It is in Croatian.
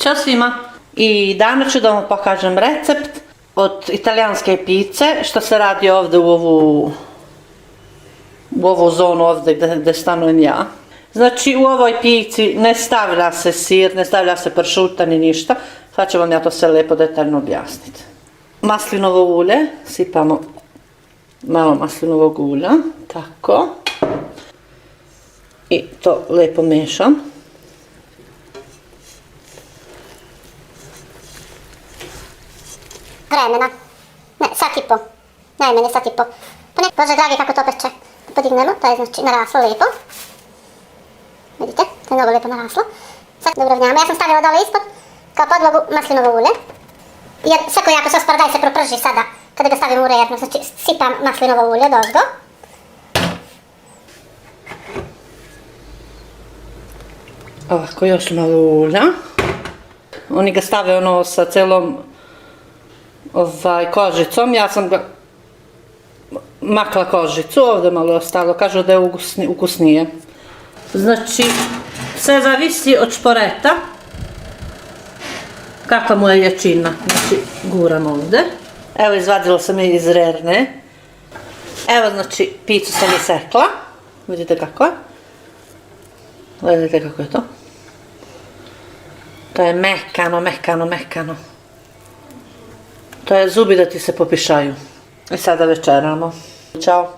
Ćao svima! I danas ću da vam pokažem recept od italijanske pice, što se radi ovdje u ovu zonu ovdje gdje stanujem ja. Znači u ovoj pici ne stavlja se sir, ne stavlja se pršuta ni ništa. Sad ću vam ja to sve lijepo detaljno objasniti. Maslinovo ulje, sipamo malo maslinovog ulja, tako. I to lijepo miješam. Vremena. Ne, sat i po. Najmanje sat i po. Bože dragi kako to peče. Podignemo, to je znači naraslo lijepo. Vidite, to je mnogo lijepo naraslo. Sad dobro uvnjamo. Ja sam stavila dole ispod kao podlogu maslinovo ulje. Jer svako jako sos paradajz se proprži sada kada ga stavim u uredno. Znači sipam maslinovo ulje dozgo. Ovako još malo ulja. Oni ga stave ono sa celom kožicom, ja sam ga makla kožicu, ovdje malo je ostalo, kažu da je ukusnije. Znači, sve zavisi od šporeta, kakva mu je jačina, znači guram ovdje. Evo izvadila sam je iz rerne. Evo znači picu sam isekla, vidite kako je. Gledajte kako je to. To je mekano, mekano, mekano. To je zubi da ti se popišaju. I sada večeramo. Ćao.